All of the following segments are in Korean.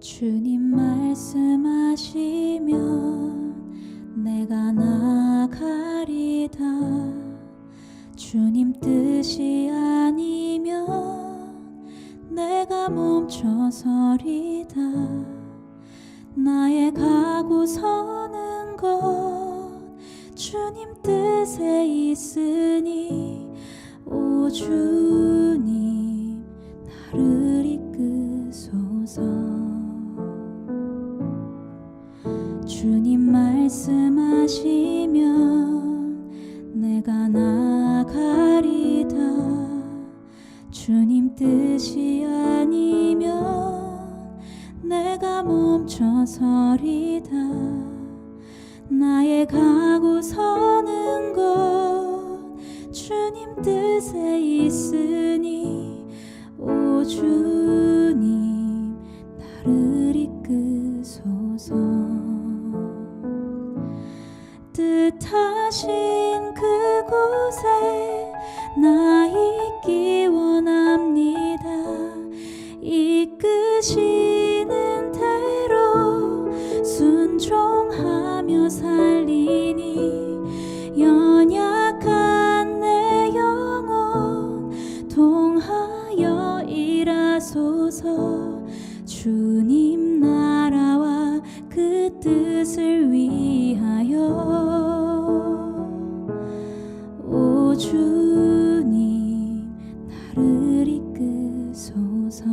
주님 말씀하시면 내가 나가리다. 주님 뜻이 아니면 내가 멈춰서리다. 나의 가고 서는 것 주님 뜻에 있으니 오 주님 나를 이끄소서. 주님 말씀하시면 내가 나가리다. 주님 뜻이 아니면 내가 멈춰서리다. 나의 가고 서는 것 주님 뜻에 있으니 오 주님 나를 이끄소서. 뜻하신 그곳에 나 있기 원합니다. 이끄시는 대로 순종하며 살리니 연약한 내 영혼 통하여 일하소서. 주님 나라와 그 뜻을 위하여 오 주님 나를 이끄소서.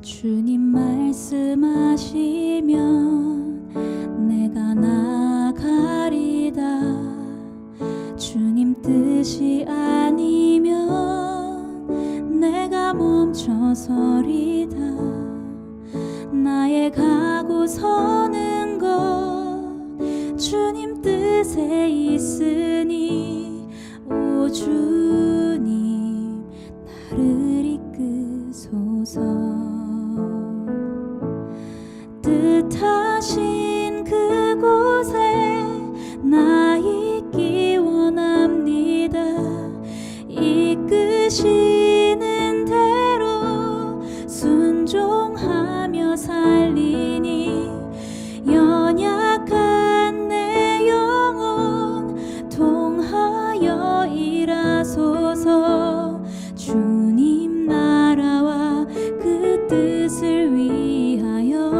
주님 말씀하시면 내가 나가리다. 주님 뜻이 아니면 내가 멈춰서리다. 나의 가고 서는 것 주님 뜻에 있으니 오 주님 나를 이끄소서. 뜻하신 그곳에 나 있기 원합니다. 이끄시는 대로 순종하며 살리니 연약한 내 영혼 통하여 일하소서. 주님 나라와 그 뜻을 위하여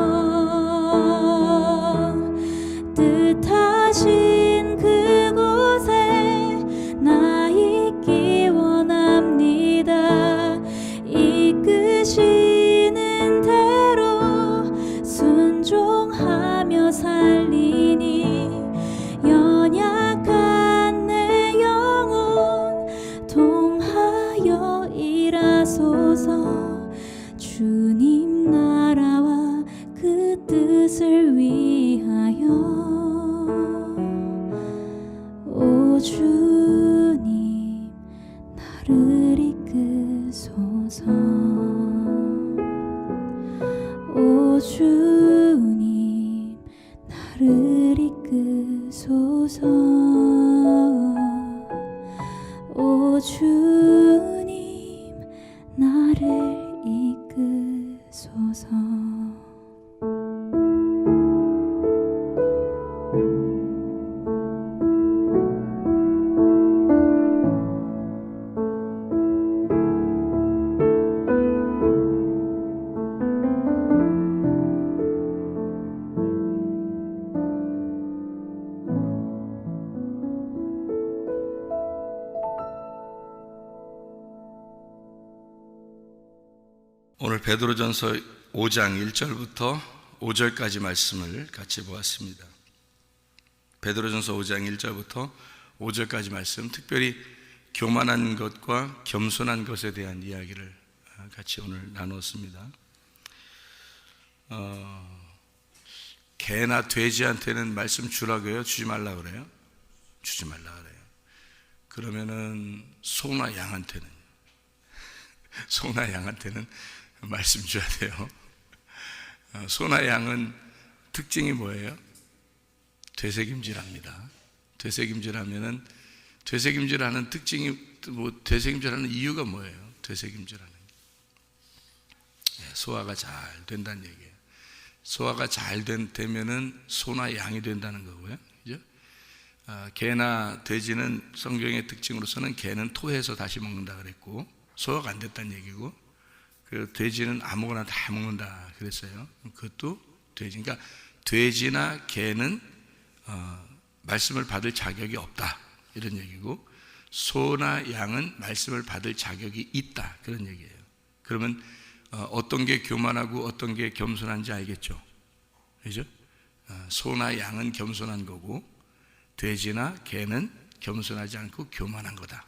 뜻하신 그곳에 나 있기 원합니다. 이끄시는 대로 순종하며 살리니 연약한 내 영혼 통하여 일하소서. 주님 나라와 그 뜻을 위하여 오 주님 나를 이끄소서. 오 주님 나를 이끄소서. 오 주님 나를 이끄소서. 오늘 베드로전서 5장 1절부터 5절까지 말씀을 같이 보았습니다. 베드로전서 5장 1절부터 5절까지 말씀, 특별히 교만한 것과 겸손한 것에 대한 이야기를 같이 오늘 나눴습니다. 개나 돼지한테는 말씀 주라고 해요? 주지 말라 그래요? 주지 말라 그래요. 그러면은 소나 양한테는 소나 양한테는 말씀 줘야 돼요. 소나 양은 특징이 뭐예요? 되새김질합니다. 되새김질하면은 되새김질하는 특징이 되새김질하는 이유가 뭐예요? 되새김질하는 소화가 잘 된다는 얘기예요. 소화가 잘 되면은 소나 양이 된다는 거고요. 그죠? 개나 돼지는 성경의 특징으로서는 개는 토해서 다시 먹는다 그랬고 소화가 안 됐다는 얘기고, 그리고 돼지는 아무거나 다 먹는다 그랬어요. 그것도 돼지. 그러니까 돼지나 개는 말씀을 받을 자격이 없다 이런 얘기고, 소나 양은 말씀을 받을 자격이 있다 그런 얘기예요. 그러면 어떤 게 교만하고 어떤 게 겸손한지 알겠죠? 그죠? 소나 양은 겸손한 거고 돼지나 개는 겸손하지 않고 교만한 거다.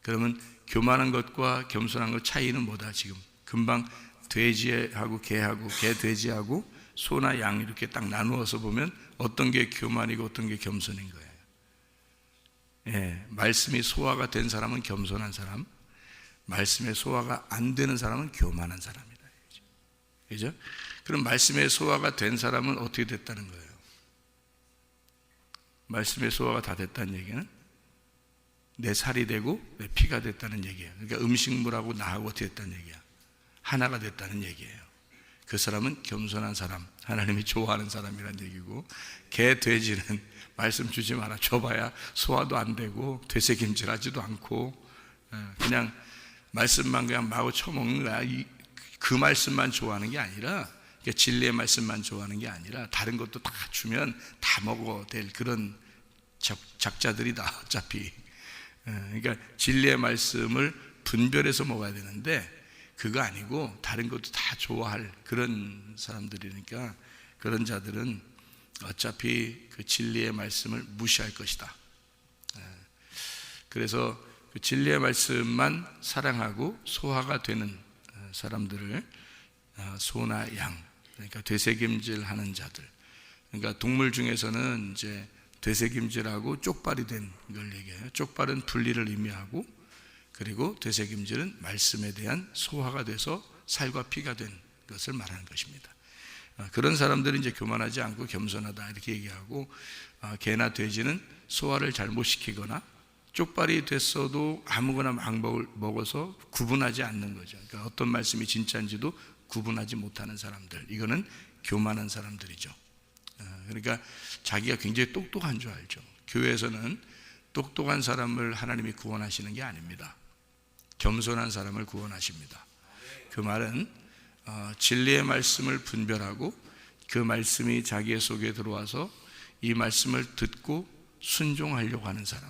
그러면 교만한 것과 겸손한 것 차이는 뭐다? 지금 금방 돼지하고 개하고 개 돼지하고 소나 양 이렇게 딱 나누어서 보면 어떤 게 교만이고 어떤 게 겸손인 거예요. 예, 말씀이 소화가 된 사람은 겸손한 사람, 말씀의 소화가 안 되는 사람은 교만한 사람이다. 그죠? 그럼 말씀의 소화가 된 사람은 어떻게 됐다는 거예요? 말씀의 소화가 다 됐다는 얘기는 내 살이 되고 내 피가 됐다는 얘기예요. 그러니까 음식물하고 나하고 어떻게 됐다는 얘기야? 하나가 됐다는 얘기예요. 그 사람은 겸손한 사람, 하나님이 좋아하는 사람이란 얘기고, 개, 돼지는 말씀 주지 마라 줘봐야 소화도 안 되고 되새김질하지도 않고 그냥 말씀만 그냥 마구 쳐먹는 거야. 그 말씀만 좋아하는 게 아니라, 그러니까 진리의 말씀만 좋아하는 게 아니라 다른 것도 다 주면 다 먹어야 될 그런 작자들이다 어차피. 그러니까 진리의 말씀을 분별해서 먹어야 되는데 그거 아니고 다른 것도 다 좋아할 그런 사람들이니까, 그런 자들은 어차피 그 진리의 말씀을 무시할 것이다. 그래서 그 진리의 말씀만 사랑하고 소화가 되는 사람들을 소나 양, 그러니까 되새김질하는 자들. 그러니까 동물 중에서는 이제 되새김질하고 쪽발이 된 걸 얘기해요. 쪽발은 분리를 의미하고, 그리고 되새김질은 말씀에 대한 소화가 돼서 살과 피가 된 것을 말하는 것입니다. 그런 사람들은 이제 교만하지 않고 겸손하다 이렇게 얘기하고, 개나 돼지는 소화를 잘못 시키거나 쪽발이 됐어도 아무거나 막 먹어서 구분하지 않는 거죠. 그러니까 어떤 말씀이 진짜인지도 구분하지 못하는 사람들, 이거는 교만한 사람들이죠. 그러니까 자기가 굉장히 똑똑한 줄 알죠. 교회에서는 똑똑한 사람을 하나님이 구원하시는 게 아닙니다. 겸손한 사람을 구원하십니다. 그 말은 진리의 말씀을 분별하고 그 말씀이 자기의 속에 들어와서 이 말씀을 듣고 순종하려고 하는 사람,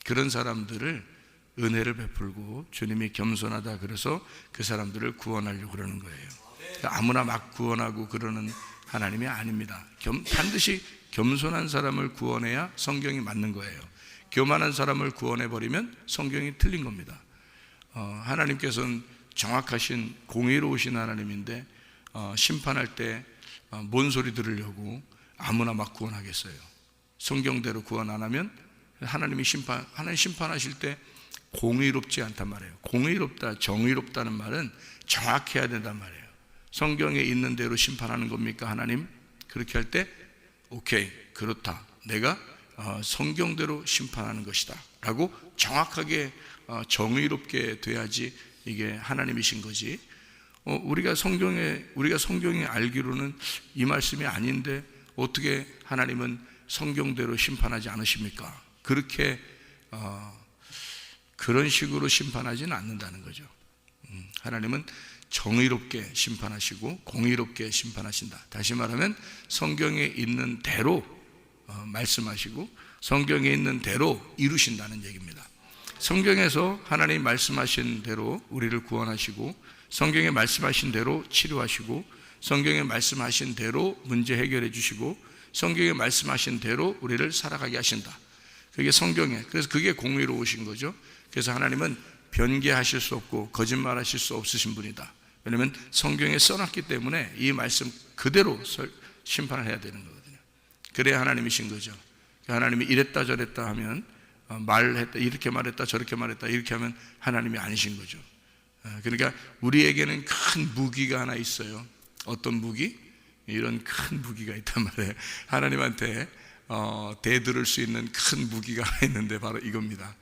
그런 사람들을 은혜를 베풀고 주님이 겸손하다 그래서 그 사람들을 구원하려고 그러는 거예요. 그러니까 아무나 막 구원하고 그러는 하나님이 아닙니다. 반드시 겸손한 사람을 구원해야 성경이 맞는 거예요. 교만한 사람을 구원해버리면 성경이 틀린 겁니다. 하나님께서는 정확하신 공의로우신 하나님인데 심판할 때 뭔 소리 들으려고 아무나 막 구원하겠어요? 성경대로 구원 안 하면 하나님 심판하실 때 공의롭지 않단 말이에요. 공의롭다, 정의롭다는 말은 정확해야 된단 말이에요. 성경에 있는 대로 심판하는 겁니까 하나님? 그렇게 할 때 오케이, 그렇다, 내가 성경대로 심판하는 것이다 라고 정확하게 정의롭게 돼야지 이게 하나님이신 거지. 우리가 성경에 알기로는 이 말씀이 아닌데 어떻게 하나님은 성경대로 심판하지 않으십니까? 그렇게 그런 식으로 심판하지는 않는다는 거죠. 하나님은 정의롭게 심판하시고 공의롭게 심판하신다. 다시 말하면 성경에 있는 대로 말씀하시고 성경에 있는 대로 이루신다는 얘기입니다. 성경에서 하나님 말씀하신 대로 우리를 구원하시고, 성경에 말씀하신 대로 치료하시고, 성경에 말씀하신 대로 문제 해결해 주시고, 성경에 말씀하신 대로 우리를 살아가게 하신다. 그게 성경에, 그래서 그게 공의로우신 거죠. 그래서 하나님은 변개하실 수 없고 거짓말하실 수 없으신 분이다. 왜냐하면 성경에 써놨기 때문에 이 말씀 그대로 심판을 해야 되는 거거든요. 그래야 하나님이신 거죠. 하나님이 이랬다 저랬다 하면, 말했다 이렇게 말했다 저렇게 말했다 이렇게 하면 하나님이 아니신 거죠. 그러니까 우리에게는 큰 무기가 하나 있어요. 어떤 무기? 이런 큰 무기가 있단 말이에요. 하나님한테 대들을 수 있는 큰 무기가 하나 있는데 바로 이겁니다.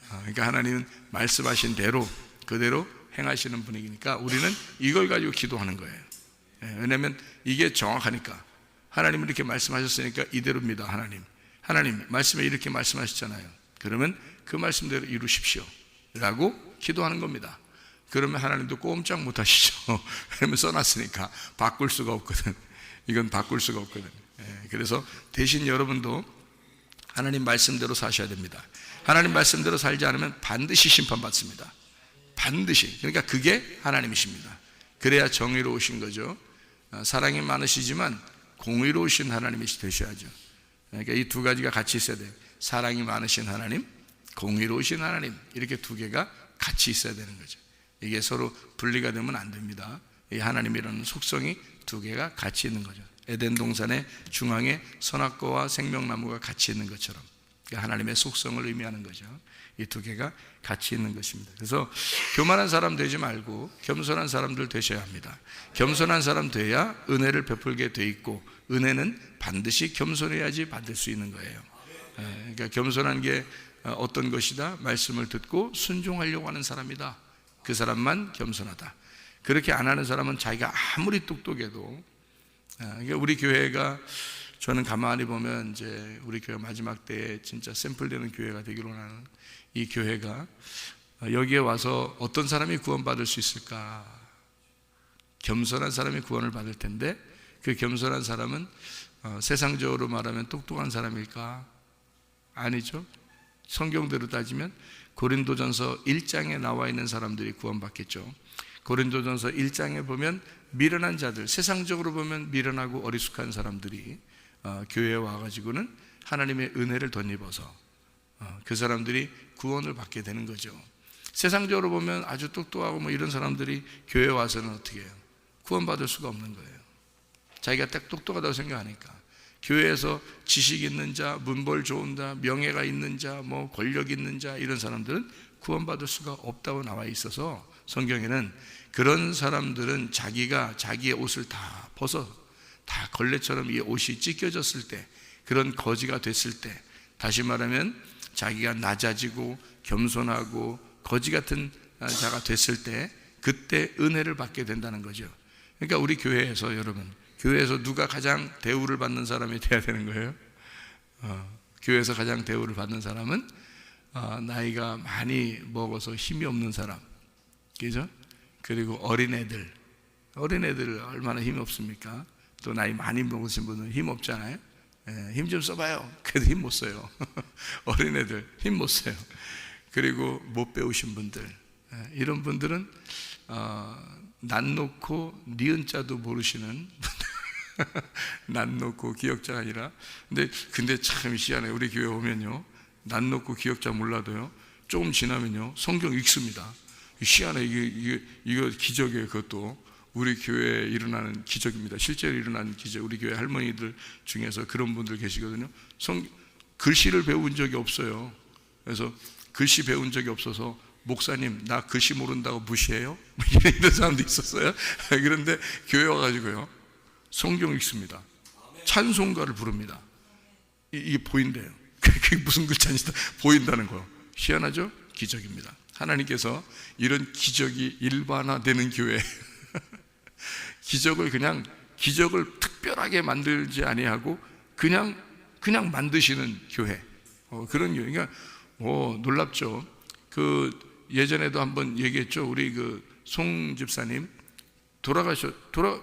그러니까 하나님은 말씀하신 대로 그대로 행하시는 분이니까 우리는 이걸 가지고 기도하는 거예요. 왜냐하면 이게 정확하니까. 하나님은 이렇게 말씀하셨으니까 이대로입니다. 하나님 말씀에 이렇게 말씀하셨잖아요. 그러면 그 말씀대로 이루십시오 라고 기도하는 겁니다. 그러면 하나님도 꼼짝 못 하시죠. 왜냐면 써놨으니까 바꿀 수가 없거든. 이건 바꿀 수가 없거든. 그래서 대신 여러분도 하나님 말씀대로 사셔야 됩니다. 하나님 말씀대로 살지 않으면 반드시 심판받습니다. 반드시. 그러니까 그게 하나님이십니다. 그래야 정의로우신 거죠. 사랑이 많으시지만 공의로우신 하나님이 되셔야죠. 그러니까 이 두 가지가 같이 있어야 돼요. 사랑이 많으신 하나님, 공의로우신 하나님, 이렇게 두 개가 같이 있어야 되는 거죠. 이게 서로 분리가 되면 안 됩니다. 이 하나님이라는 속성이 두 개가 같이 있는 거죠. 에덴 동산의 중앙에 선악과와 생명나무가 같이 있는 것처럼 하나님의 속성을 의미하는 거죠. 이 두 개가 같이 있는 것입니다. 그래서 교만한 사람 되지 말고 겸손한 사람들 되셔야 합니다. 겸손한 사람 돼야 은혜를 베풀게 돼 있고, 은혜는 반드시 겸손해야지 받을 수 있는 거예요. 그러니까 겸손한 게 어떤 것이다? 말씀을 듣고 순종하려고 하는 사람이다. 그 사람만 겸손하다. 그렇게 안 하는 사람은 자기가 아무리 똑똑해도, 그러니까 우리 교회가, 저는 가만히 보면 이제 우리 교회 마지막 때에 진짜 샘플되는 교회가 되기로 하는 이 교회가, 여기에 와서 어떤 사람이 구원받을 수 있을까? 겸손한 사람이 구원을 받을 텐데, 그 겸손한 사람은 세상적으로 말하면 똑똑한 사람일까? 아니죠. 성경대로 따지면 고린도전서 1장에 나와 있는 사람들이 구원받겠죠. 고린도전서 1장에 보면 미련한 자들, 세상적으로 보면 미련하고 어리숙한 사람들이 교회에 와가지고는 하나님의 은혜를 덧입어서 그 사람들이 구원을 받게 되는 거죠. 세상적으로 보면 아주 똑똑하고 뭐 이런 사람들이 교회에 와서는 어떻게 해요? 구원받을 수가 없는 거예요. 자기가 딱 똑똑하다고 생각하니까. 교회에서 지식 있는 자, 문벌 좋은 자, 명예가 있는 자, 뭐 권력 있는 자, 이런 사람들은 구원받을 수가 없다고 나와 있어서, 성경에는 그런 사람들은 자기가 자기의 옷을 다 벗어, 다 걸레처럼 이 옷이 찢겨졌을 때, 그런 거지가 됐을 때, 다시 말하면 자기가 낮아지고 겸손하고 거지 같은 자가 됐을 때, 그때 은혜를 받게 된다는 거죠. 그러니까 우리 교회에서, 여러분, 교회에서 누가 가장 대우를 받는 사람이 돼야 되는 거예요? 교회에서 가장 대우를 받는 사람은 나이가 많이 먹어서 힘이 없는 사람, 그죠? 그리고 어린애들 얼마나 힘이 없습니까? 또 나이 많이 먹으신 분은 힘 없잖아요. 힘 좀 써봐요. 그래도 힘 못 써요. 어린애들 힘 못 써요. 그리고 못 배우신 분들, 이런 분들은 난 놓고 니은 자도 모르시는 난 놓고 기억자가 아니라, 근데 참 희한해요. 우리 교회 오면요, 난 놓고 기억자 몰라도요, 조금 지나면요 성경 읽습니다. 희한해. 이거 기적이에요. 그것도 우리 교회에 일어나는 기적입니다. 실제로 일어나는 기적. 우리 교회 할머니들 중에서 그런 분들 계시거든요. 글씨를 배운 적이 없어요. 그래서 글씨 배운 적이 없어서, 목사님 나 글씨 모른다고 무시해요? 이런 사람도 있었어요. 그런데 교회 와가지고요 성경 읽습니다. 찬송가를 부릅니다. 이게 보인대요. 그게 무슨 글자인지 보인다는 거예요. 희한하죠? 기적입니다. 하나님께서 이런 기적이 일반화되는 교회, 기적을 특별하게 만들지 아니하고 그냥 만드시는 교회, 그런 교회. 그러니까 놀랍죠. 예전에도 한번 얘기했죠. 우리 송 집사님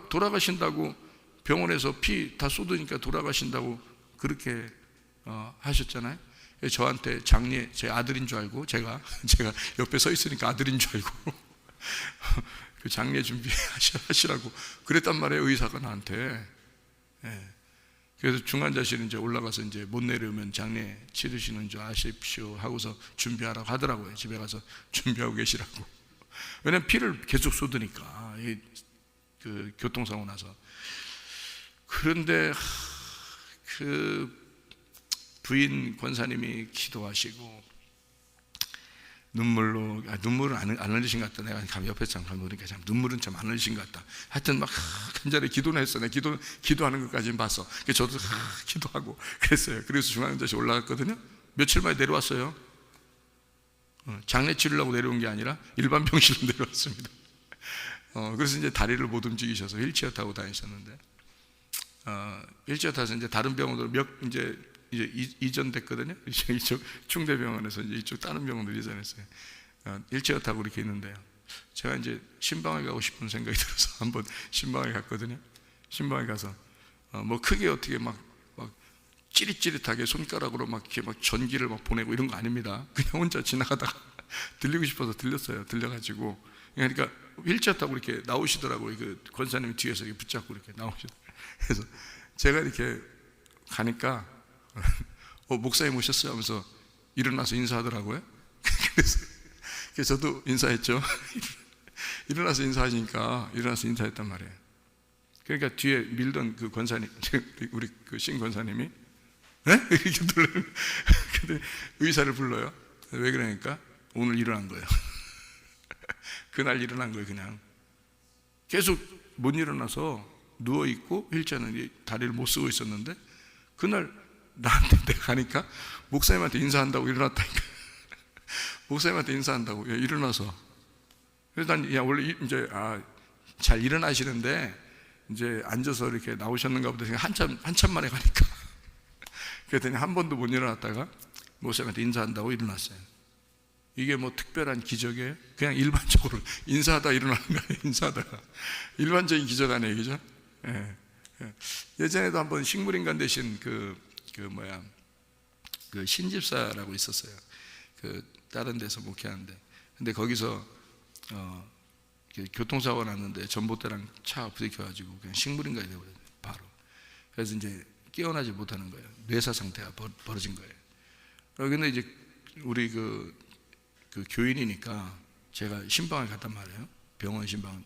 돌아가신다고, 병원에서 피 다 쏟으니까 돌아가신다고 그렇게 하셨잖아요. 저한테 장례, 제 아들인 줄 알고, 제가 옆에 서 있으니까 아들인 줄 알고 그 장례 준비하시라고 그랬단 말이에요, 의사가 나한테. 그래서 중환자실 이제 올라가서 이제 못 내려오면 장례 치르시는 줄 아십시오 하고서 준비하라고 하더라고요. 집에 가서 준비하고 계시라고. 왜냐면 피를 계속 쏟으니까, 그 교통사고 나서. 그런데 그 부인 권사님이 기도하시고, 눈물로, 눈물은 안 흘리신 것 같다. 내가 옆에 참 보니까 참 눈물은 참 안 흘리신 것 같다. 하여튼 막 간절히 기도는 했어. 내가 기도하는 것까지는 봤어. 그래서 저도 기도하고 그랬어요. 그래서 중앙자실 올라갔거든요. 며칠 만에 내려왔어요. 장례 치르려고 내려온 게 아니라 일반 병실로 내려왔습니다. 그래서 이제 다리를 못 움직이셔서 휠체어 타고 다니셨는데, 휠체어 타서 이제 다른 병원으로 이제 이전됐거든요. 이쪽 충대병원에서 이제 이쪽 다른 병원으로 이전했어요. 휠체어 타고 이렇게 있는데요. 제가 이제 신방에 가고 싶은 생각이 들어서 한번 신방에 갔거든요. 신방에 가서 뭐 크게 어떻게 막 찌릿찌릿하게 손가락으로 막 이렇게 막 전기를 막 보내고 이런 거 아닙니다. 그냥 혼자 지나가다가 들리고 싶어서 들렸어요. 들려가지고 그러니까 휠체어 타고 이렇게 나오시더라고요. 그 권사님이 뒤에서 이렇게 붙잡고 이렇게 나오시더라고요. 그래서 제가 이렇게 가니까 목사님 오셨어요 하면서 일어나서 인사하더라고요. 그래서 저도 인사했죠. 일어나서 인사하시니까 일어나서 인사했단 말이에요. 그러니까 뒤에 밀던 그 권사님, 우리 그 신 권사님이 이렇게 놀라요. 근데 의사를 불러요. 왜 그러니까 오늘 일어난 거예요. 그날 일어난 거예요. 그냥 계속 못 일어나서 누워있고 휠체어는 다리를 못 쓰고 있었는데 그날 나한테 내가 가니까 목사님한테 인사한다고 일어났다니까. 목사님한테 인사한다고 일어나서. 그래서 난 원래 이제 잘 일어나시는데 이제 앉아서 이렇게 나오셨는가 보다 생각 한참 만에 가니까. 그랬더니 한 번도 못 일어났다가 목사님한테 인사한다고 일어났어요. 이게 뭐 특별한 기적이에요? 그냥 일반적으로 인사하다 일어나는 거예요. 인사하다가 일반적인 기적 아니에요, 그죠? 예. 예전에도 한번 식물인간 되신 그 신집사라고 있었어요. 그 다른 데서 목회하는데, 근데 거기서 교통사고가 났는데 전봇대랑 차 부딪혀가지고 그냥 식물인간이 되어버려요, 바로. 그래서 이제 깨어나지 못하는 거예요. 뇌사 상태가 벌어진 거예요. 근데 이제 우리 그 교인이니까 제가 신방을 갔단 말이에요. 병원 신방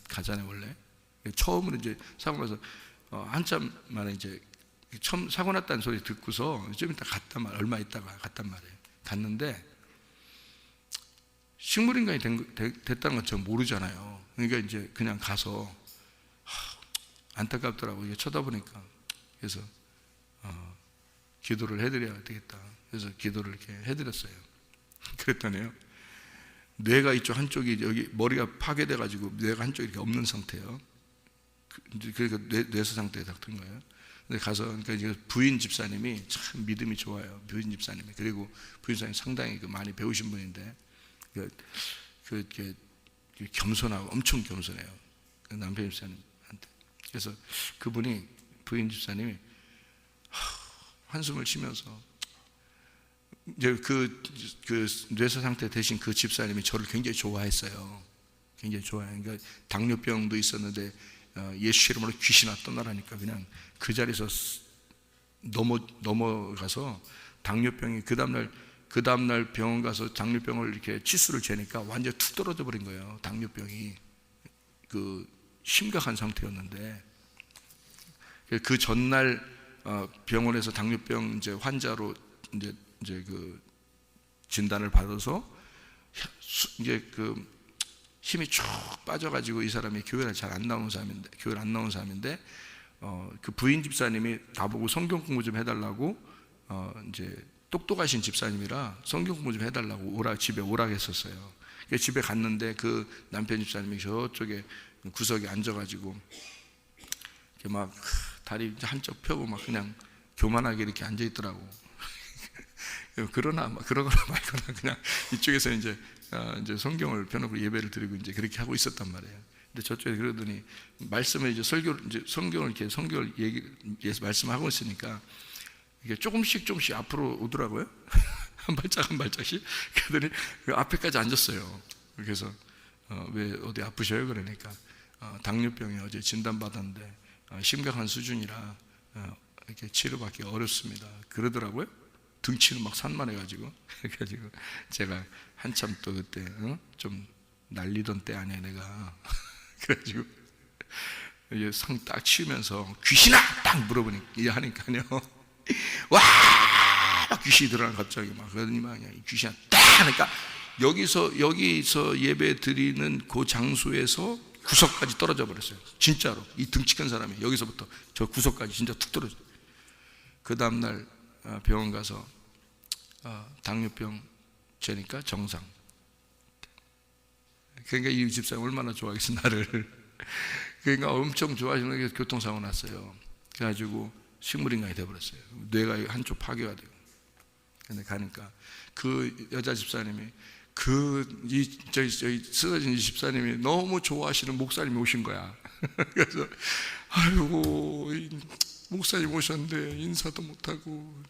가잖아요, 원래. 처음으로 이제 사고 나서 한참 만에 이제 처음 사고 났다는 소리 듣고서 좀 이따 갔단 말이에요. 얼마 있다가 갔단 말이에요. 갔는데 식물인간이 됐다는 건 전 모르잖아요. 그러니까 이제 그냥 가서 안타깝더라고요. 이게 쳐다보니까. 그래서 기도를 해드려야 되겠다. 그래서 기도를 이렇게 해드렸어요. 그랬더니요, 뇌가 이쪽 한쪽이 여기 머리가 파괴돼 가지고 뇌가 한쪽이 이렇게 없는 상태예요. 그러니까 뇌사 상태에 닥친 거예요. 근데 가서 그러니까 이제 부인 집사님이 참 믿음이 좋아요. 부인 집사님이. 그리고 부인 집사님 상당히 많이 배우신 분인데 겸손하고 엄청 겸손해요. 남편 집사님한테. 그래서 그분이 부인 집사님이 한숨을 쉬면서 이제 그 뇌사 상태 되신 그 집사님이 저를 굉장히 좋아했어요. 굉장히 좋아해요. 그러니까 당뇨병도 있었는데 예수 이름으로 귀신아 떠나라니까 그냥 그 자리에서 넘어가서 당뇨병이 그 다음날 병원 가서 당뇨병을 이렇게 치수를 재니까 완전 툭 떨어져 버린 거예요. 당뇨병이 그 심각한 상태였는데 그 전날 병원에서 당뇨병 이제 환자로 이제 그 진단을 받아서 이제 그 힘이 쭉 빠져가지고 이 사람이 교회를 잘 안 나오는 사람인데 그 부인 집사님이 나보고 성경 공부 좀 해달라고 이제 똑똑하신 집사님이라 성경 공부 좀 해달라고 집에 오라고 했었어요. 집에 갔는데 그 남편 집사님이 저쪽에 구석에 앉아가지고 이렇게 막 다리 한쪽 펴고 막 그냥 교만하게 이렇게 앉아 있더라고. 그러거나 말거나 그냥 이쪽에서 이제 성경을 펴놓고 예배를 드리고 이제 그렇게 하고 있었단 말이에요. 근데 저쪽에 그러더니 말씀을 이제 성경을 말씀하고 있으니까 이게 조금씩 앞으로 오더라고요. 한 발짝씩. 그러더니 그 앞에까지 앉았어요. 그래서 왜 어디 아프셔요? 그러니까 당뇨병이 어제 진단받았는데 심각한 수준이라 이렇게 치료받기 어렵습니다. 그러더라고요. 등치는 막 산만해가지고. 그래가지고 제가 한참 또 그때 좀 날리던 때 아니야 내가. 그래가지고 상 딱 치우면서 귀신아 딱 물어보니까 하니까요. 와 귀신이 들어가 갑자기 막 그러더니 막 귀신아 딱 하니까 여기서 예배 드리는 그 장소에서 구석까지 떨어져 버렸어요. 진짜로 이 등치 큰 사람이 여기서부터 저 구석까지 진짜 툭 떨어져. 그 다음날 병원 가서 당뇨병 재니까 정상. 그러니까 이 집사님 얼마나 좋아하겠어 나를. 그러니까 엄청 좋아하시는 게 교통사고 났어요. 그래가지고 식물인간이 돼버렸어요. 뇌가 한쪽 파괴가 되고. 근데 가니까 그 여자 집사님이 저희 쓰러진 이 집사님이 너무 좋아하시는 목사님이 오신 거야. 그래서 아이고 목사님 오셨는데 인사도 못하고,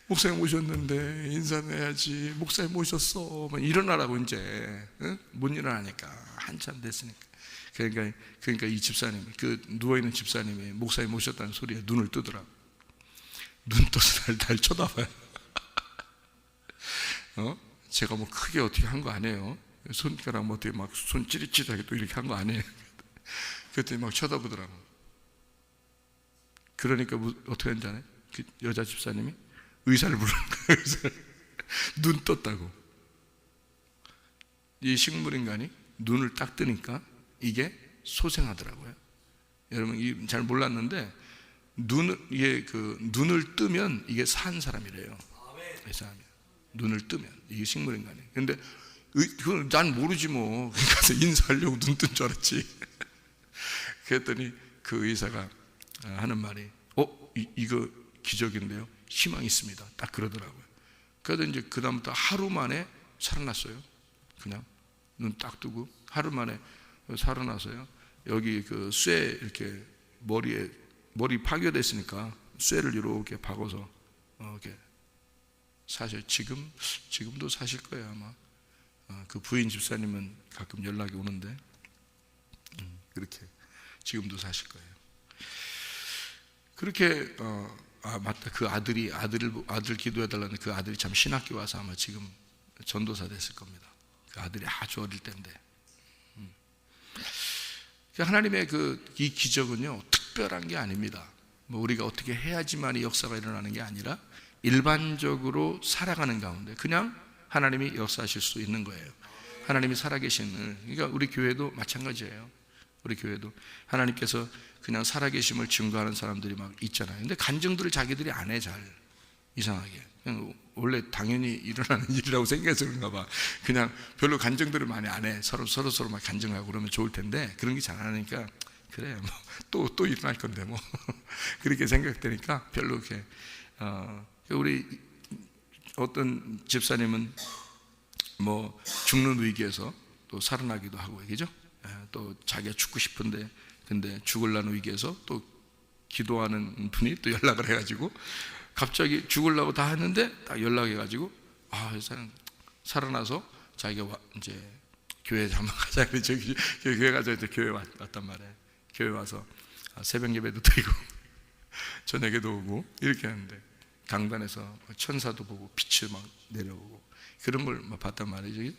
목사님 오셨는데 인사는 해야지, 목사님 오셨어 일어나라고 이제 못 일어나니까 한참 됐으니까. 그러니까 이 집사님이, 그 누워있는 집사님이 목사님 오셨다는 소리에 눈을 뜨더라고. 눈 떠서 날 쳐다봐요. 제가 뭐 크게 어떻게 한 거 아니에요. 손가락 뭐 어떻게 막 손 찌릿찌릿하게 또 이렇게 한 거 아니에요. 그랬더니 막 쳐다보더라고. 그러니까 어떻게 했는지 아나요? 그 여자 집사님이 의사를 부르는 거예요. 눈 떴다고. 이 식물인간이 눈을 딱 뜨니까 이게 소생하더라고요. 여러분 잘 몰랐는데 눈을 뜨면 이게 산 사람이래요. 이 사람이 눈을 뜨면 이게 식물인간이. 근데 그건 난 모르지 뭐. 그래서 인사하려고 눈 뜬 줄 알았지. 그랬더니 그 의사가 하는 말이 이거 기적인데요, 희망이 있습니다. 딱 그러더라고요. 그래서 이제 그 다음부터 하루 만에 살아났어요. 그냥 눈 딱 뜨고 하루 만에 살아나서요. 여기 그 쇠 이렇게 머리 파괴됐으니까 쇠를 이렇게 박아서 이렇게 사실 지금도 사실 거예요 아마. 그 부인 집사님은 가끔 연락이 오는데 그렇게 지금도 사실 거예요. 그렇게 맞다. 그 아들 기도해달라는 그 아들이 참 신학교 와서 아마 지금 전도사 됐을 겁니다. 그 아들이 아주 어릴 때인데. 하나님의 이 기적은요 특별한 게 아닙니다. 뭐 우리가 어떻게 해야지만 이 역사가 일어나는 게 아니라 일반적으로 살아가는 가운데 그냥 하나님이 역사하실 수 있는 거예요. 하나님이 살아계시는. 그러니까 우리 교회도 마찬가지예요. 우리 교회도 하나님께서 그냥 살아계심을 증거하는 사람들이 막 있잖아요. 근데 간증들을 자기들이 안 해. 잘 이상하게 그냥 원래 당연히 일어나는 일이라고 생각해서 그런가 봐. 그냥 별로 간증들을 많이 안 해. 서로 막 간증하고 그러면 좋을 텐데 그런 게 잘 안 하니까 그래 뭐 또 일어날 건데 뭐 그렇게 생각되니까 별로 이렇게 우리 어떤 집사님은 뭐 죽는 위기에서 또 살아나기도 하고 그죠? 또 자기가 죽고 싶은데 근데 죽으려는 위기에서 또 기도하는 분이 또 연락을 해가지고 갑자기 죽으려고 다 했는데 딱 연락해가지고 이 사람 살아나서 자기가 이제 교회 한번 가자. 저기 교회 가자. 이제 교회 왔단 말이에요. 교회 와서 새벽 예배도 드리고 저녁에도 오고 이렇게 하는데 강단에서 천사도 보고 빛이 막 내려오고 그런 걸 봤단 말이죠.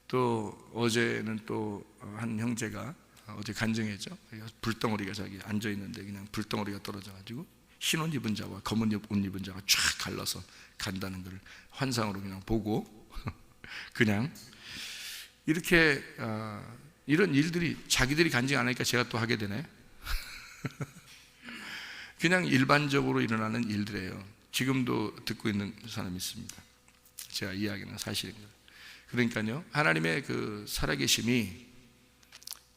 또 어제는 또 한 형제가 어제 간증했죠. 불덩어리가 자기 앉아 있는데 그냥 불덩어리가 떨어져가지고 흰 옷 입은 자와 검은 옷 입은 자가 쫙 갈라서 간다는 걸 환상으로 그냥 보고 그냥 이렇게 이런 일들이 자기들이 간증 안 하니까 제가 또 하게 되네. 그냥 일반적으로 일어나는 일들이에요. 지금도 듣고 있는 사람이 있습니다. 제가 이야기는 사실입니다. 그러니까요, 하나님의 그 살아계심이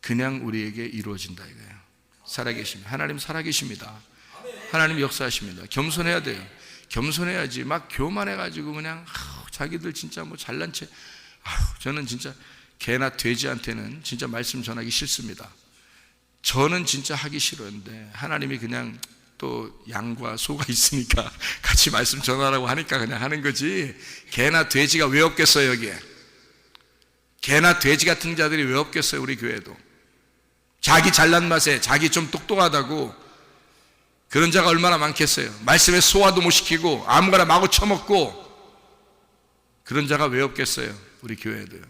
그냥 우리에게 이루어진다 이거예요. 살아계심, 하나님 살아계십니다. 하나님 역사하십니다. 겸손해야 돼요. 겸손해야지 막 교만해가지고 그냥 자기들 진짜 뭐 잘난 채. 저는 진짜 개나 돼지한테는 진짜 말씀 전하기 싫습니다. 저는 진짜 하기 싫었는데 하나님이 그냥 또 양과 소가 있으니까 같이 말씀 전하라고 하니까 그냥 하는 거지. 개나 돼지가 왜 없겠어요 여기에. 개나 돼지 같은 자들이 왜 없겠어요 우리 교회도. 자기 잘난 맛에 자기 좀 똑똑하다고 그런 자가 얼마나 많겠어요. 말씀에 소화도 못 시키고 아무거나 마구 처먹고 그런 자가 왜 없겠어요 우리 교회도요.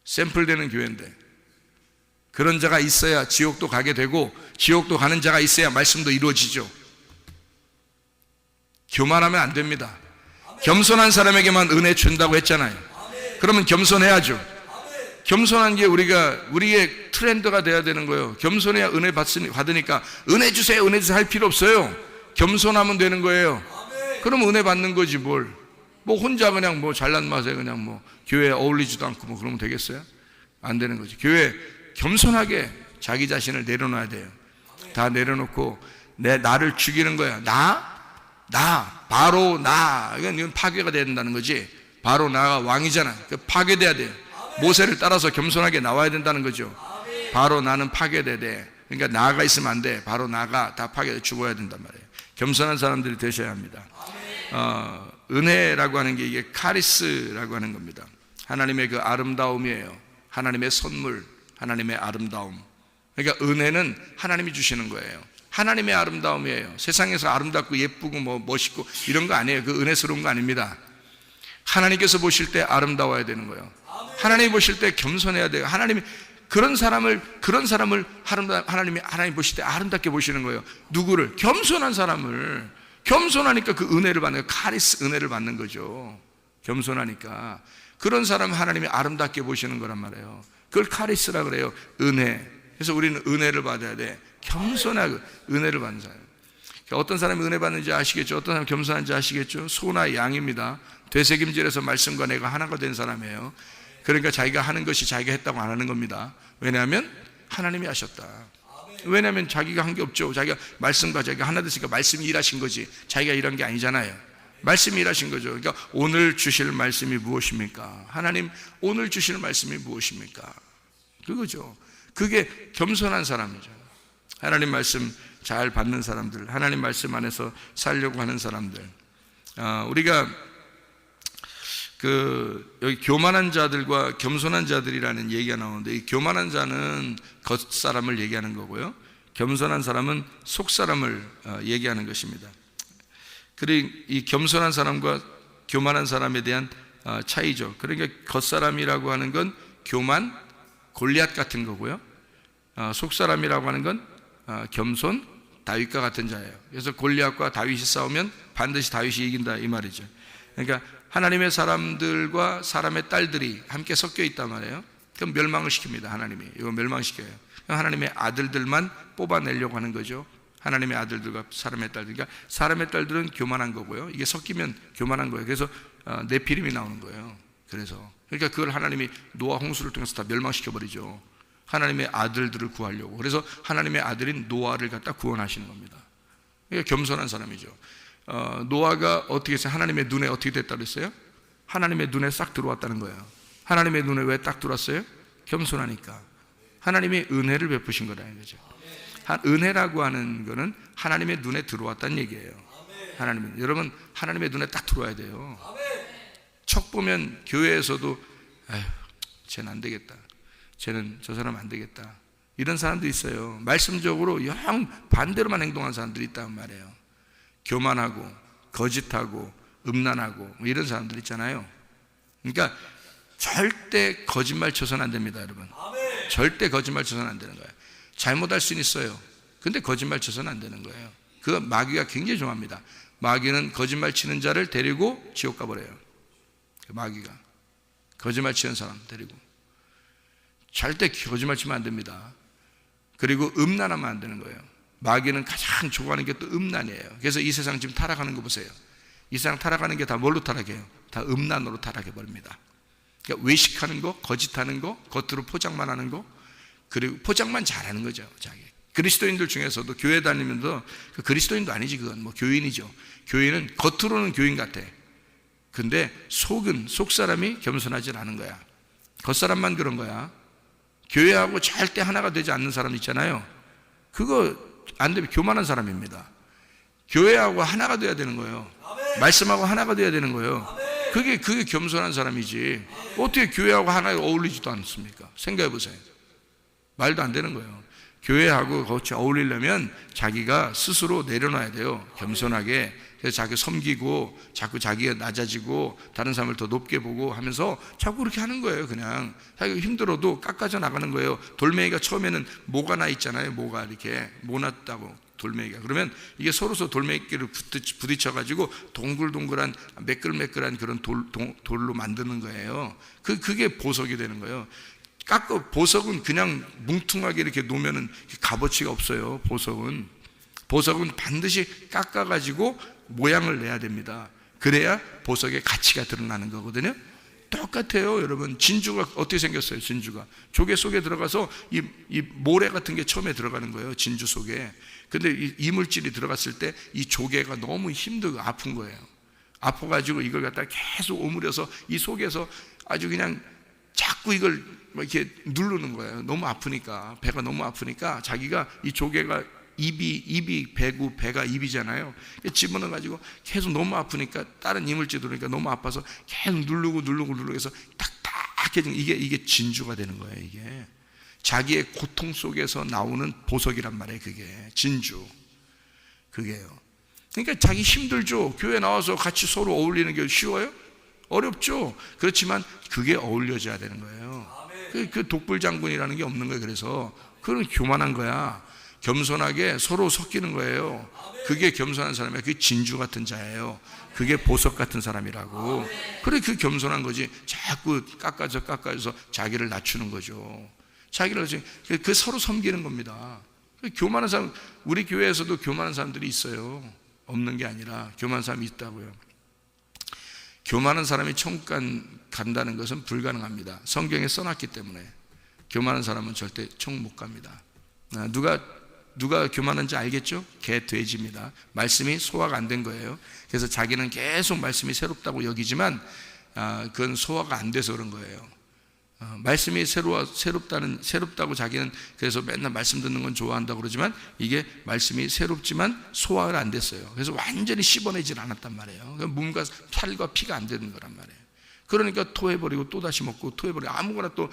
샘플되는 교회인데 그런 자가 있어야 지옥도 가게 되고 지옥도 가는 자가 있어야 말씀도 이루어지죠. 교만하면 안 됩니다. 겸손한 사람에게만 은혜 준다고 했잖아요. 그러면 겸손해야죠. 겸손한 게 우리의 트렌드가 돼야 되는 거예요. 겸손해야 은혜 받으니까 은혜 주세요 할 필요 없어요. 겸손하면 되는 거예요. 그럼 은혜 받는 거지 뭘. 뭐 혼자 그냥 뭐 잘난 맛에 그냥 뭐 교회에 어울리지도 않고 뭐 그러면 되겠어요? 안 되는 거지. 교회 겸손하게 자기 자신을 내려놔야 돼요. 다 내려놓고 나를 죽이는 거야. 바로 이건 파괴가 돼야 된다는 거지. 바로 나가 왕이잖아. 파괴돼야 돼요. 모세를 따라서 겸손하게 나와야 된다는 거죠. 바로 나는 파괴돼야 돼. 그러니까 나가 있으면 안 돼. 바로 나가 다 파괴돼 죽어야 된단 말이에요. 겸손한 사람들이 되셔야 합니다. 은혜라고 하는 게 이게 카리스라고 하는 겁니다. 하나님의 그 아름다움이에요. 하나님의 선물, 하나님의 아름다움. 그러니까 은혜는 하나님이 주시는 거예요. 하나님의 아름다움이에요. 세상에서 아름답고 예쁘고 뭐 멋있고 이런 거 아니에요. 그 은혜스러운 거 아닙니다. 하나님께서 보실 때 아름다워야 되는 거예요. 하나님이 보실 때 겸손해야 돼요. 하나님이 그런 사람을 하나님 보실 때 아름답게 보시는 거예요. 누구를? 겸손한 사람을. 겸손하니까 그 은혜를 받는 거예요. 카리스 은혜를 받는 거죠. 겸손하니까 그런 사람을 하나님이 아름답게 보시는 거란 말이에요. 그걸 카리스라 그래요. 은혜. 그래서 우리는 은혜를 받아야 돼. 겸손하고 은혜를 받는 사람. 어떤 사람이 은혜 받는지 아시겠죠? 어떤 사람이 겸손한지 아시겠죠? 소나 양입니다. 되새김질해서 말씀과 내가 하나가 된 사람이에요. 그러니까 자기가 하는 것이 자기가 했다고 안 하는 겁니다. 왜냐하면 하나님이 하셨다. 왜냐하면 자기가 한 게 없죠. 자기가 말씀과 자기가 하나 됐으니까 말씀이 일하신 거지 자기가 일한 게 아니잖아요. 말씀이 일하신 거죠. 그러니까 오늘 주실 말씀이 무엇입니까? 하나님 오늘 주실 말씀이 무엇입니까? 그거죠. 그게 겸손한 사람이죠. 하나님 말씀 잘 받는 사람들, 하나님 말씀 안에서 살려고 하는 사람들. 우리가 여기 교만한 자들과 겸손한 자들이라는 얘기가 나오는데, 이 교만한 자는 겉사람을 얘기하는 거고요, 겸손한 사람은 속사람을 얘기하는 것입니다. 그리고 이 겸손한 사람과 교만한 사람에 대한 차이죠. 그러니까 겉사람이라고 하는 건 교만, 골리앗 같은 거고요, 속사람이라고 하는 건 겸손, 다윗과 같은 자예요. 그래서 골리앗과 다윗이 싸우면 반드시 다윗이 이긴다 이 말이죠. 그러니까 하나님의 사람들과 사람의 딸들이 함께 섞여 있단 말이에요. 그럼 멸망을 시킵니다. 하나님이 이거 멸망시켜요. 하나님의 아들들만 뽑아내려고 하는 거죠. 하나님의 아들들과 사람의 딸들. 그러니까 사람의 딸들은 교만한 거고요, 이게 섞이면 교만한 거예요. 그래서 네피림이 나오는 거예요. 그러니까 그걸 하나님이 노아 홍수를 통해서 다 멸망시켜버리죠. 하나님의 아들들을 구하려고. 그래서 하나님의 아들인 노아를 갖다 구원하시는 겁니다. 그러니까 겸손한 사람이죠. 노아가 어떻게 했어요? 하나님의 눈에 어떻게 됐다고 했어요? 하나님의 눈에 싹 들어왔다는 거예요. 하나님의 눈에 왜 딱 들어왔어요? 겸손하니까. 하나님이 은혜를 베푸신 거라는 거죠. 은혜라고 하는 거는 하나님의 눈에 들어왔다는 얘기예요. 여러분 하나님의 눈에 딱 들어와야 돼요. 척 보면 교회에서도 아휴, 쟤는 안 되겠다, 쟤는 저 사람 안 되겠다, 이런 사람도 있어요. 말씀적으로 영 반대로만 행동하는 사람들이 있단 말이에요. 교만하고 거짓하고 음란하고 뭐 이런 사람들 있잖아요. 그러니까 절대 거짓말 쳐서는 안 됩니다, 여러분. 절대 거짓말 쳐서는 안 되는 거예요. 잘못할 수는 있어요. 근데 거짓말 쳐서는 안 되는 거예요. 그 마귀가 굉장히 좋아합니다. 마귀는 거짓말 치는 자를 데리고 지옥 가버려요. 마귀가 거짓말 치는 사람 데리고. 절대 거짓말 치면 안 됩니다. 그리고 음란하면 안 되는 거예요. 마귀는 가장 좋아하는 게 또 음란이에요. 그래서 이 세상 지금 타락하는 거 보세요. 이 세상 타락하는 게 다 뭘로 타락해요? 다 음란으로 타락해버립니다. 그러니까 외식하는 거, 거짓하는 거, 겉으로 포장만 하는 거, 그리고 포장만 잘하는 거죠. 자기 그리스도인들 중에서도 교회 다니면서 그 그리스도인도 아니지, 그건 뭐 교인이죠. 교인은 겉으로는 교인 같아. 근데 속 사람이 겸손하지 않은 거야. 겉사람만 그런 거야. 교회하고 절대 하나가 되지 않는 사람 있잖아요. 그거 안 되면 교만한 사람입니다. 교회하고 하나가 돼야 되는 거예요. 말씀하고 하나가 돼야 되는 거예요. 그게 겸손한 사람이지. 어떻게 교회하고 하나가 어울리지도 않습니까? 생각해 보세요. 말도 안 되는 거예요. 교회하고 같이 어울리려면 자기가 스스로 내려놔야 돼요. 겸손하게. 그래서 자기 섬기고 자꾸 자기가 낮아지고 다른 사람을 더 높게 보고 하면서 자꾸 그렇게 하는 거예요. 그냥 자기가 힘들어도 깎아져 나가는 거예요. 돌멩이가 처음에는 모가 나 있잖아요. 모가 이렇게 모났다고 돌멩이가. 그러면 이게 서로서 돌멩이를 부딪혀가지고 동글동글한 매끌매끌한 그런 돌로 만드는 거예요. 그게 보석이 되는 거예요. 보석은 그냥 뭉퉁하게 이렇게 놓으면은 값어치가 없어요. 보석은 반드시 깎아가지고 모양을 내야 됩니다. 그래야 보석의 가치가 드러나는 거거든요. 똑같아요, 여러분. 진주가 어떻게 생겼어요? 진주가 조개 속에 들어가서 이 모래 같은 게 처음에 들어가는 거예요, 진주 속에. 근데 이 이물질이 들어갔을 때 이 조개가 너무 힘들고 아픈 거예요. 아파가지고 이걸 갖다 계속 오므려서 이 속에서 아주 그냥 자꾸 이걸 이렇게 누르는 거예요. 너무 아프니까, 배가 너무 아프니까 자기가 이 조개가 입이 배고 배가 입이잖아요. 집어넣어가지고 계속 너무 아프니까 다른 이물질 들어오니까 너무 아파서 계속 누르고 해서 딱딱해진 이게 진주가 되는 거예요. 이게 자기의 고통 속에서 나오는 보석이란 말이에요. 그게 진주, 그게요. 그러니까 자기 힘들죠. 교회 나와서 같이 서로 어울리는 게 쉬워요? 어렵죠. 그렇지만 그게 어울려져야 되는 거예요. 그 독불장군이라는 게 없는 거예요. 그래서 그건 교만한 거야. 겸손하게 서로 섞이는 거예요. 그게 겸손한 사람이야. 그게 진주 같은 자예요. 그게 보석 같은 사람이라고. 그래, 그 겸손한 거지. 자꾸 깎아서 자기를 낮추는 거죠. 자기를 낮추는, 그 서로 섬기는 겁니다. 교만한 사람, 우리 교회에서도 교만한 사람들이 있어요. 없는 게 아니라 교만한 사람이 있다고요. 교만한 사람이 천국 간다는 것은 불가능합니다. 성경에 써놨기 때문에. 교만한 사람은 절대 천국 못 갑니다. 누가 교만한지 알겠죠? 개, 돼지입니다. 말씀이 소화가 안 된 거예요. 그래서 자기는 계속 말씀이 새롭다고 여기지만 그건 소화가 안 돼서 그런 거예요. 말씀이 새롭다고 자기는 그래서 맨날 말씀 듣는 건 좋아한다고 그러지만 이게 말씀이 새롭지만 소화가 안 됐어요. 그래서 완전히 씹어내질 않았단 말이에요. 몸과 살과 피가 안 되는 거란 말이에요. 그러니까 토해버리고 또 다시 먹고 토해버리고 아무거나 또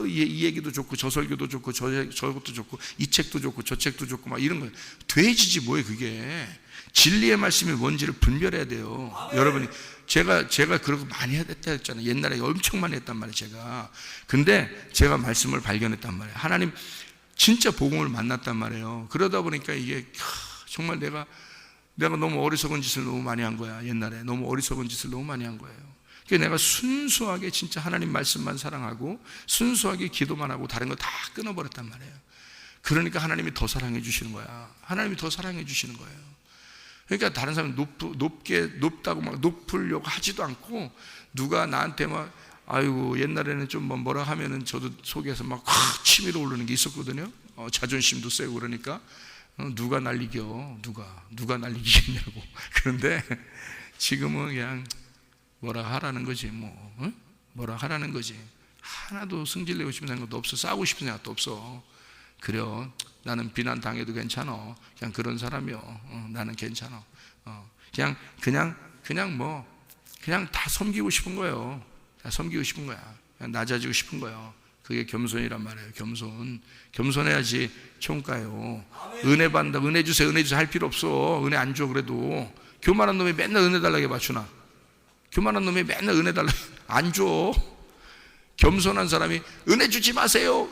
이 얘기도 좋고 저 설교도 좋고 저것도 좋고 이 책도 좋고 저 책도 좋고 막 이런 거예요. 돼지지 뭐예요 그게. 진리의 말씀이 뭔지를 분별해야 돼요. 여러분이 제가 그렇게 많이 했다 했잖아요. 옛날에 엄청 많이 했단 말이에요 제가. 근데 제가 말씀을 발견했단 말이에요. 하나님 진짜 복음을 만났단 말이에요. 그러다 보니까 이게 정말 내가 너무 어리석은 짓을 너무 많이 한 거야. 옛날에 너무 어리석은 짓을 너무 많이 한 거예요. 내가 순수하게 진짜 하나님 말씀만 사랑하고 순수하게 기도만 하고 다른 거 다 끊어버렸단 말이에요. 그러니까 하나님이 더 사랑해 주시는 거야. 하나님이 더 사랑해 주시는 거예요. 그러니까 다른 사람은 높다고 막 높으려고 하지도 않고 누가 나한테 막 아이고 옛날에는 좀 뭐라 하면은 저도 속에서 막 치밀어 오르는 게 있었거든요. 자존심도 세고 그러니까 누가 날 이겨 누가 날 이기겠냐고. 그런데 지금은 그냥 뭐라 하라는 거지 뭐라 하라는 거지. 하나도 승질내고 싶은 생각도 없어. 싸우고 싶은 생각도 없어. 그래요. 나는 비난 당해도 괜찮아. 그냥 그런 사람이요. 나는 괜찮아. 그냥 다 섬기고 싶은 거예요. 다 섬기고 싶은 거야. 그냥 낮아지고 싶은 거예요. 그게 겸손이란 말이에요. 겸손해야지 천국 가요. 은혜 받는다. 은혜 주세요 할 필요 없어. 은혜 안 줘. 그래도 교만한 놈이 맨날 은혜 달라고 맞추나. 교만한 놈이 맨날 은혜 달라고 안 줘. 겸손한 사람이 은혜 주지 마세요.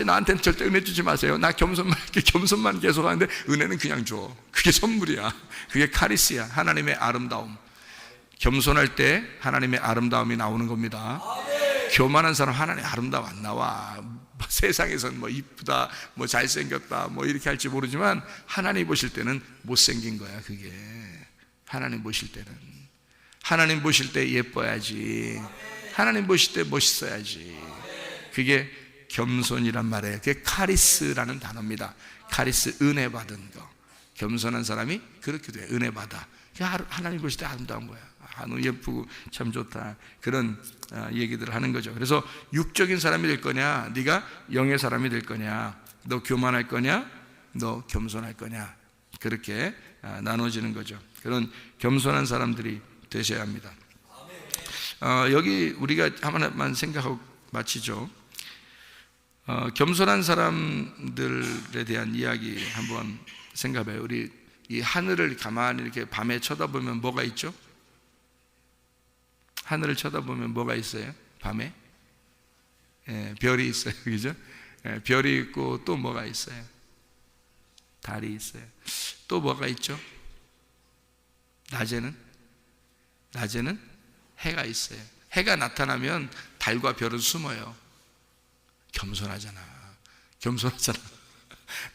나한테는 절대 은혜 주지 마세요. 나 겸손만 계속 하는데 은혜는 그냥 줘. 그게 선물이야. 그게 카리스야. 하나님의 아름다움. 겸손할 때 하나님의 아름다움이 나오는 겁니다. 교만한 사람 하나님의 아름다움 안 나와. 세상에선 이쁘다, 잘생겼다, 이렇게 할지 모르지만 하나님 보실 때는 못생긴 거야. 그게 하나님 보실 때는. 하나님 보실 때 예뻐야지. 하나님 보실 때 멋있어야지. 그게 겸손이란 말이에요. 그게 카리스라는 단어입니다. 카리스, 은혜 받은 거. 겸손한 사람이 그렇게 돼. 은혜 받아. 하나님 보실 때 아름다운 거야. 너무 예쁘고 참 좋다. 그런 얘기들을 하는 거죠. 그래서 육적인 사람이 될 거냐, 네가 영의 사람이 될 거냐, 너 교만할 거냐, 너 겸손할 거냐, 그렇게 나눠지는 거죠. 그런 겸손한 사람들이 되셔야 합니다. 여기 우리가 하나만 생각하고 마치죠. 겸손한 사람들에 대한 이야기 한번 생각해봐요. 우리 이 하늘을 가만히 이렇게 밤에 쳐다보면 뭐가 있죠? 하늘을 쳐다보면 뭐가 있어요? 밤에? 별이 있어요. 그죠? 별이 있고 또 뭐가 있어요? 달이 있어요. 또 뭐가 있죠? 낮에는 해가 있어요. 해가 나타나면 달과 별은 숨어요. 겸손하잖아.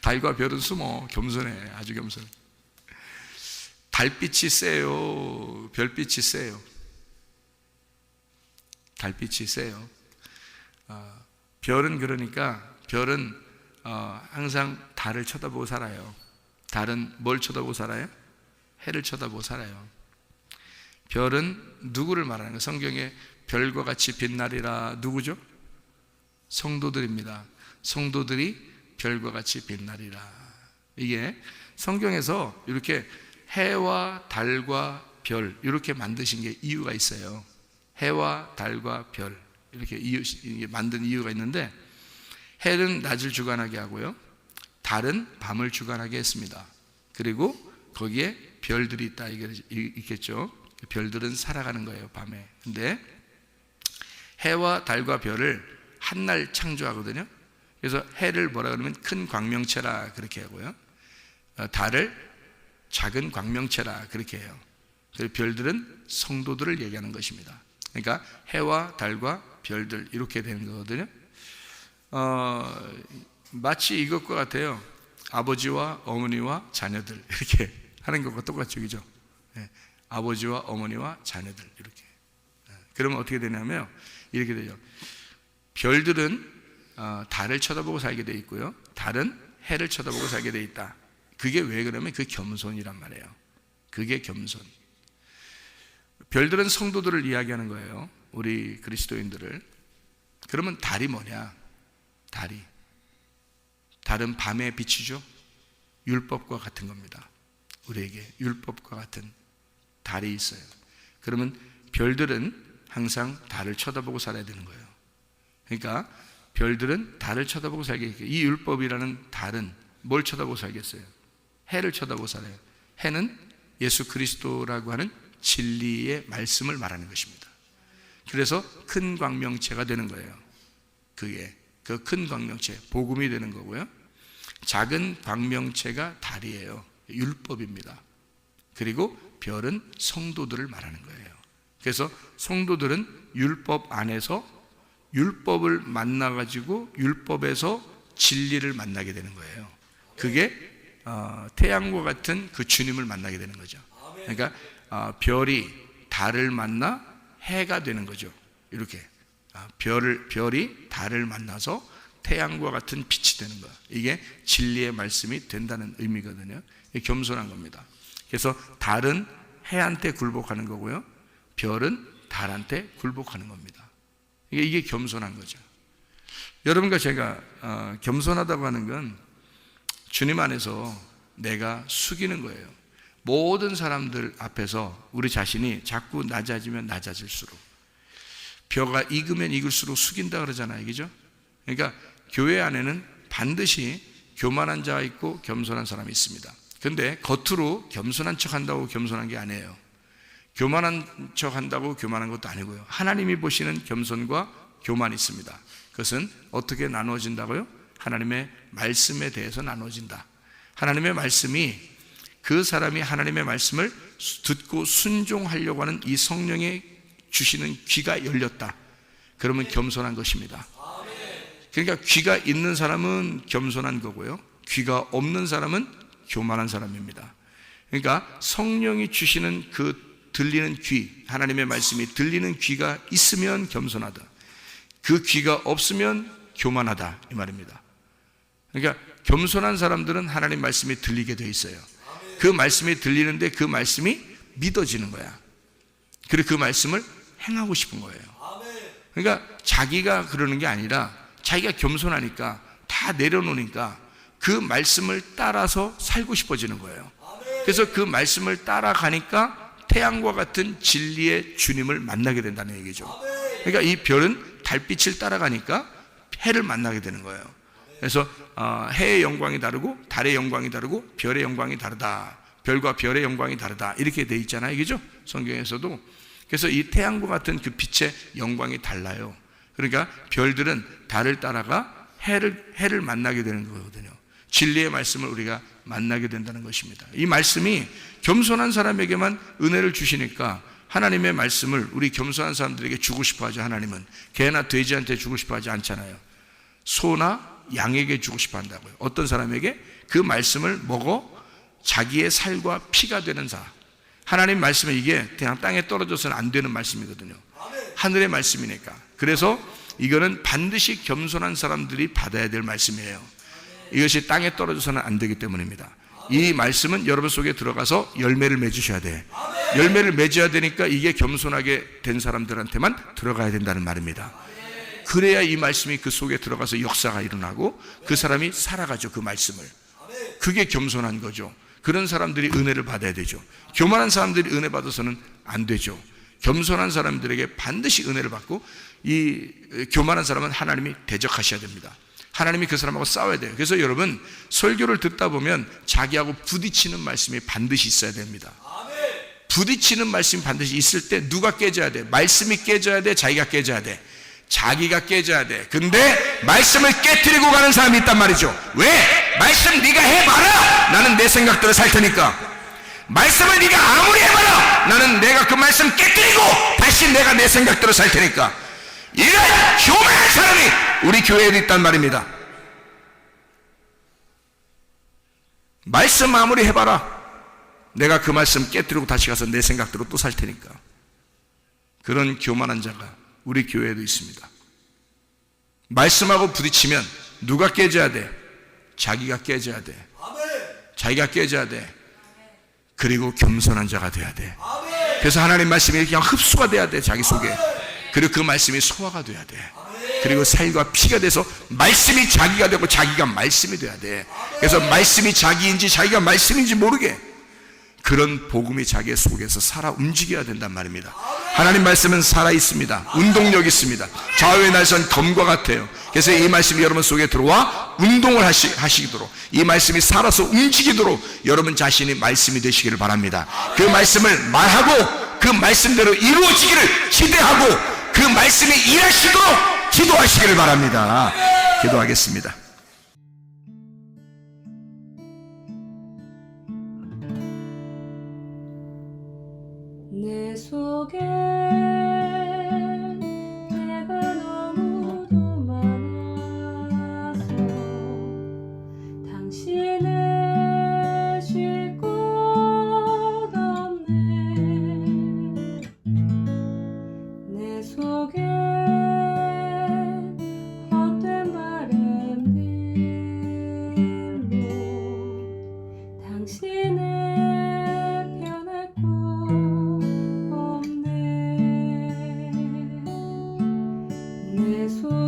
달과 별은 숨어. 겸손해. 아주 겸손해. 달빛이 세요? 별빛이 세요? 달빛이 세요. 별은 항상 달을 쳐다보고 살아요. 달은 뭘 쳐다보고 살아요? 해를 쳐다보고 살아요. 별은 누구를 말하는 거예요? 성경에 별과 같이 빛나리라. 누구죠? 성도들입니다. 성도들이 별과 같이 빛나리라. 이게 성경에서 이렇게 해와 달과 별 이렇게 만드신 게 이유가 있어요. 해와 달과 별 이렇게 만든 이유가 있는데, 해는 낮을 주관하게 하고요, 달은 밤을 주관하게 했습니다. 그리고 거기에 별들이 있다 있겠죠. 별들은 살아가는 거예요, 밤에. 근데 해와 달과 별을 한날 창조하거든요. 그래서 해를 뭐라 그러면 큰 광명체라 그렇게 하고요, 달을 작은 광명체라 그렇게 해요. 그리고 별들은 성도들을 얘기하는 것입니다. 그러니까 해와 달과 별들 이렇게 되는 거거든요. 마치 이것과 같아요. 아버지와 어머니와 자녀들 이렇게 하는 것과 똑같죠, 그죠? 네. 아버지와 어머니와 자녀들 이렇게. 그러면 어떻게 되냐면 이렇게 되죠. 별들은 달을 쳐다보고 살게 돼 있고요, 달은 해를 쳐다보고 살게 돼 있다. 그게 왜 그러면 그 겸손이란 말이에요. 그게 겸손. 별들은 성도들을 이야기하는 거예요, 우리 그리스도인들을. 그러면 달이 뭐냐? 달은 밤의 빛이죠. 율법과 같은 겁니다. 우리에게 율법과 같은 달이 있어요. 그러면 별들은 항상 달을 쳐다보고 살아야 되는 거예요. 그러니까 별들은 달을 쳐다보고 살겠어요. 이 율법이라는 달은 뭘 쳐다보고 살겠어요? 해를 쳐다보고 살아요. 해는 예수 그리스도라고 하는 진리의 말씀을 말하는 것입니다. 그래서 큰 광명체가 되는 거예요. 그게 그 큰 광명체, 복음이 되는 거고요, 작은 광명체가 달이에요. 율법입니다. 그리고 별은 성도들을 말하는 거예요. 그래서 성도들은 율법 안에서 율법을 만나가지고 율법에서 진리를 만나게 되는 거예요. 그게 태양과 같은 그 주님을 만나게 되는 거죠. 그러니까 별이 달을 만나 해가 되는 거죠. 이렇게 별이 달을 만나서 태양과 같은 빛이 되는 거예요. 이게 진리의 말씀이 된다는 의미거든요. 이게 겸손한 겁니다. 그래서 달은 해한테 굴복하는 거고요, 별은 달한테 굴복하는 겁니다. 이게 겸손한 거죠. 여러분과 제가 겸손하다고 하는 건 주님 안에서 내가 숙이는 거예요. 모든 사람들 앞에서 우리 자신이 자꾸 낮아지면 낮아질수록, 벼가 익으면 익을수록 숙인다 그러잖아요, 그죠? 그러니까 교회 안에는 반드시 교만한 자가 있고 겸손한 사람이 있습니다. 근데 겉으로 겸손한 척 한다고 겸손한 게 아니에요. 교만한 척 한다고 교만한 것도 아니고요, 하나님이 보시는 겸손과 교만이 있습니다. 그것은 어떻게 나누어진다고요? 하나님의 말씀에 대해서 나누어진다. 하나님의 말씀이, 그 사람이 하나님의 말씀을 듣고 순종하려고 하는 이 성령의 주시는 귀가 열렸다. 그러면 겸손한 것입니다. 그러니까 귀가 있는 사람은 겸손한 거고요, 귀가 없는 사람은 교만한 사람입니다. 그러니까 성령이 주시는 그 들리는 귀, 하나님의 말씀이 들리는 귀가 있으면 겸손하다, 그 귀가 없으면 교만하다, 이 말입니다. 그러니까 겸손한 사람들은 하나님 말씀이 들리게 돼 있어요. 그 말씀이 들리는데 그 말씀이 믿어지는 거야. 그리고 그 말씀을 행하고 싶은 거예요. 그러니까 자기가 그러는 게 아니라 자기가 겸손하니까, 다 내려놓으니까 그 말씀을 따라서 살고 싶어지는 거예요. 그래서 그 말씀을 따라가니까 태양과 같은 진리의 주님을 만나게 된다는 얘기죠. 그러니까 이 별은 달빛을 따라가니까 해를 만나게 되는 거예요. 그래서 해의 영광이 다르고 달의 영광이 다르고 별의 영광이 다르다, 별과 별의 영광이 다르다, 이렇게 돼 있잖아요, 그죠? 성경에서도. 그래서 이 태양과 같은 그 빛의 영광이 달라요. 그러니까 별들은 달을 따라가 해를 만나게 되는 거거든요. 진리의 말씀을 우리가 만나게 된다는 것입니다. 이 말씀이 겸손한 사람에게만 은혜를 주시니까 하나님의 말씀을 우리 겸손한 사람들에게 주고 싶어 하죠. 하나님은 개나 돼지한테 주고 싶어 하지 않잖아요. 소나 양에게 주고 싶어 한다고요. 어떤 사람에게? 그 말씀을 먹어 자기의 살과 피가 되는 자. 하나님 말씀은 이게 그냥 땅에 떨어져서는 안 되는 말씀이거든요. 하늘의 말씀이니까. 그래서 이거는 반드시 겸손한 사람들이 받아야 될 말씀이에요. 이것이 땅에 떨어져서는 안 되기 때문입니다. 이 말씀은 여러분 속에 들어가서 열매를 맺으셔야 돼. 열매를 맺어야 되니까 이게 겸손하게 된 사람들한테만 들어가야 된다는 말입니다. 그래야 이 말씀이 그 속에 들어가서 역사가 일어나고 그 사람이 살아가죠. 그 말씀을. 그게 겸손한 거죠. 그런 사람들이 은혜를 받아야 되죠. 교만한 사람들이 은혜 받아서는 안 되죠. 겸손한 사람들에게 반드시 은혜를 받고, 이 교만한 사람은 하나님이 대적하셔야 됩니다. 하나님이 그 사람하고 싸워야 돼요. 그래서 여러분, 설교를 듣다 보면 자기하고 부딪히는 말씀이 반드시 있어야 됩니다. 부딪히는 말씀이 반드시 있을 때 누가 깨져야 돼? 말씀이 깨져야 돼? 자기가 깨져야 돼? 자기가 깨져야 돼. 근데 말씀을 깨뜨리고 가는 사람이 있단 말이죠. 왜? 말씀 네가 해봐라. 나는 내 생각대로 살 테니까. 말씀을 네가 아무리 해봐라. 나는 내가 그 말씀 깨뜨리고 다시 내가 내 생각대로 살 테니까. 이런 교만한 사람이 우리 교회에 있단 말입니다. 말씀 아무리 해봐라. 내가 그 말씀 깨뜨리고 다시 가서 내 생각대로 또 살 테니까. 그런 교만한 자가 우리 교회에도 있습니다. 말씀하고 부딪히면 누가 깨져야 돼? 자기가 깨져야 돼. 자기가 깨져야 돼. 그리고 겸손한 자가 돼야 돼. 그래서 하나님 말씀이 그냥 흡수가 돼야 돼. 자기 속에. 그리고 그 말씀이 소화가 돼야 돼. 그리고 살과 피가 돼서 말씀이 자기가 되고 자기가 말씀이 돼야 돼. 그래서 말씀이 자기인지 자기가 말씀인지 모르게 그런 복음이 자기 속에서 살아 움직여야 된단 말입니다. 하나님 말씀은 살아있습니다. 운동력 있습니다. 좌우의 날선 검과 같아요. 그래서 이 말씀이 여러분 속에 들어와 운동을 하시도록, 이 말씀이 살아서 움직이도록 여러분 자신이 말씀이 되시기를 바랍니다. 그 말씀을 말하고 그 말씀대로 이루어지기를 기대하고 그 말씀이 일하시도록 기도하시기를 바랍니다. 기도하겠습니다. 내 속에 내가 너무도 많아서 당신을 쉴 곳 없네. 내 속에 헛된 바램들로 당신을 변할 곳 내 손